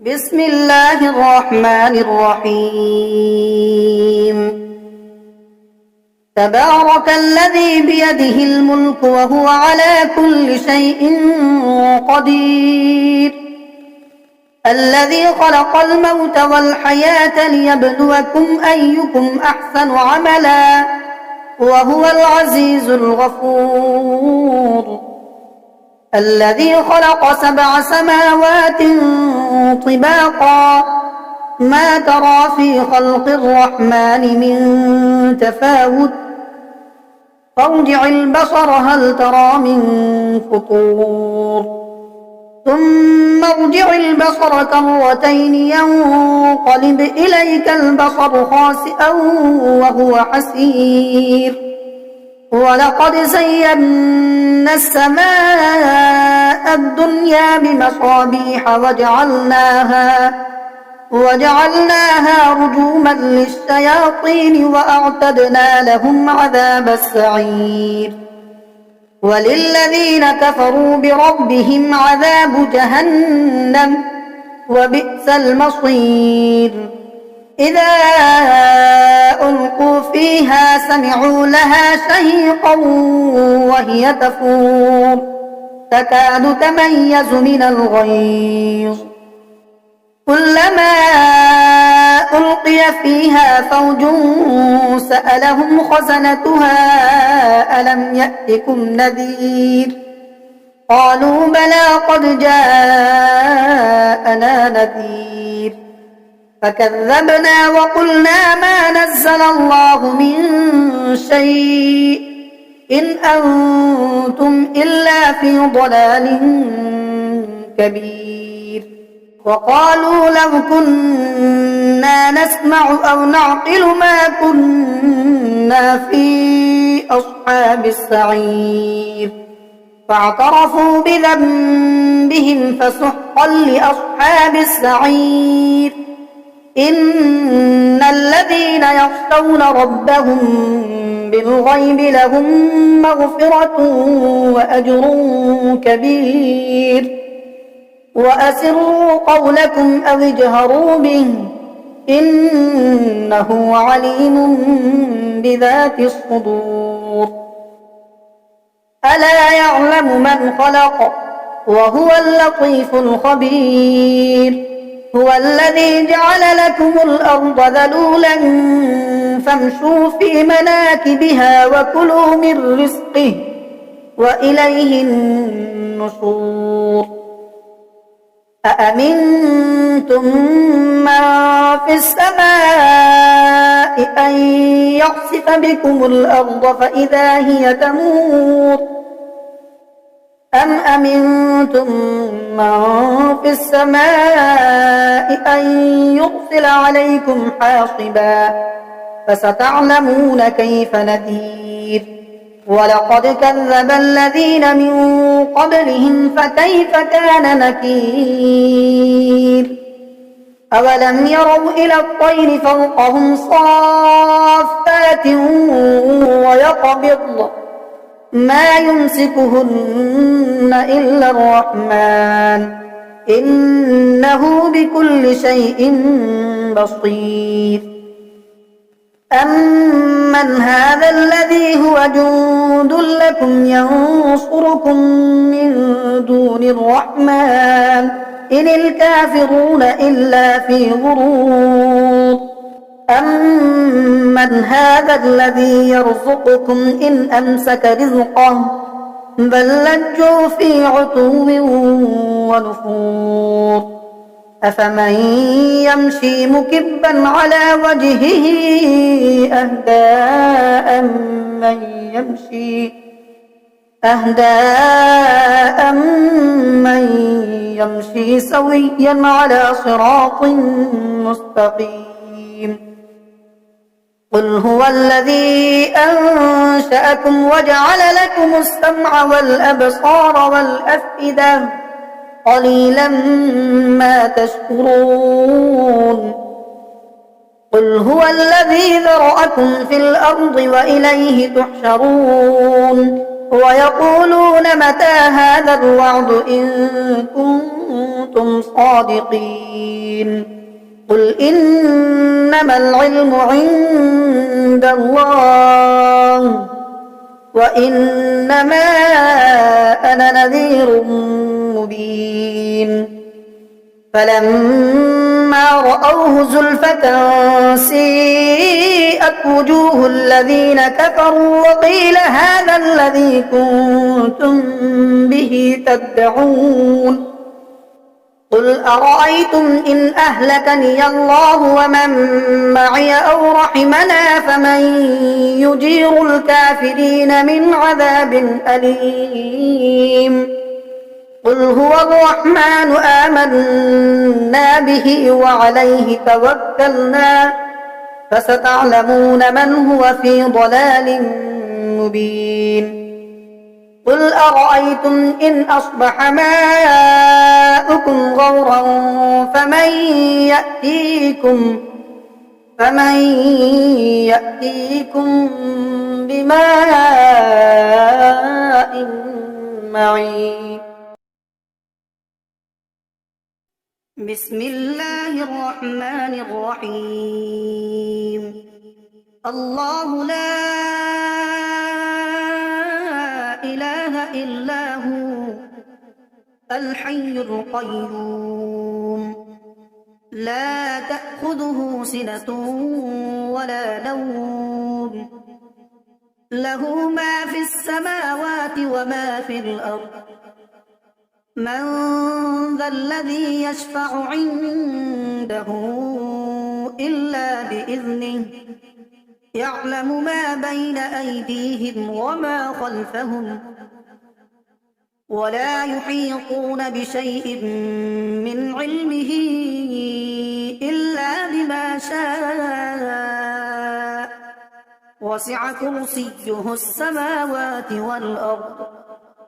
بسم الله الرحمن الرحيم. تبارك الذي بيده الملك وهو على كل شيء قدير، الذي خلق الموت والحياة ليبلوكم أيكم أحسن عملا وهو العزيز الغفور، الذي خلق 7 سماوات طباقا ما ترى في خلق الرحمن من تفاوت، فارجع البصر هل ترى من فطور، ثم ارجع البصر كرتين ينقلب إليك البصر خاسئا وهو حسير، ولقد زينا السماء الدنيا بمصابيح وجعلناها رجوما للشياطين وأعتدنا لهم عذاب السعير، وللذين كفروا بربهم عذاب جهنم وبئس المصير. إذا ألقوا فيها سمعوا لها شهيقا وهي تفور تكاد تميز من الغيظ، كلما ألقي فيها فوج سألهم خزنتها ألم يأتكم نذير، قالوا بلى قد جاءنا نذير، فكذبنا وقلنا ما نزل الله من شيء إن أنتم إلا في ضلال كبير، وقالوا لو كنا نسمع أو نعقل ما كنا في أصحاب السعير، فاعترفوا بذنبهم فسحقا لأصحاب السعير. إن الذين يخشون ربهم بالغيب لهم مغفرة وأجر كبير، وأسروا قولكم أو اجهروا به إنه عليم بذات الصدور. ألا يعلم من خلق وهو اللطيف الخبير، هو الذي جعل لكم الأرض ذلولا فامشوا في مناكبها وكلوا من رزقه وإليه النشور. أأمنتم من في السماء أن يخسف بكم الأرض فإذا هي تمور، أم أمنتم من في السماء أن يرسل عليكم حاصبا، فستعلمون كيف نذير. ولقد كذب الذين من قبلهم فكيف كان نكير. أولم يروا إلى الطير فوقهم صافات ويقبضن ما يمسكهن إلا الرحمن إنه بكل شيء بصير. أمن هذا الذي هو جند لكم ينصركم من دون الرحمن إن الكافرون إلا في غرور. أمن هذا الذي يرزقكم إن أمسك رزقه بل لجوا في عتو ونفور. أفمن يمشي مكبا على وجهه أهدى من يمشي سويا على صراط مستقيم. قل هو الذي أنشأكم وجعل لكم السمع والأبصار والأفئدة قليلا ما تشكرون. قل هو الذي ذرأكم في الأرض وإليه تحشرون. ويقولون متى هذا الوعد إن كنتم صادقين قل إنما العلم عند الله وإنما أنا نذير مبين فلما رأوه زلفة سيئت وجوه الذين كفروا وقيل هذا الذي كنتم به تدعون قل أرأيتم إن أهلكني الله ومن معي أو رحمنا فمن يجير الكافرين من عذاب أليم قل هو الرحمن آمنا به وعليه توكلنا فستعلمون من هو في ضلال مبين قل أرأيتم إن أصبح ماؤكم غورا فمن يأتيكم بماء معين بسم الله الرحمن الرحيم الله لا إله إلا هو الحي القيوم لا تأخذه سنة ولا نوم له ما في السماوات وما في الأرض من ذا الذي يشفع عنده إلا بإذنه يعلم ما بين أيديهم وما خلفهم ولا يحيطون بشيء من علمه إلا بما شاء وسع كرسيه السماوات والأرض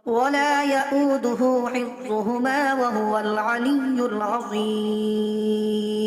ولا يؤوده حفظهما وهو العلي العظيم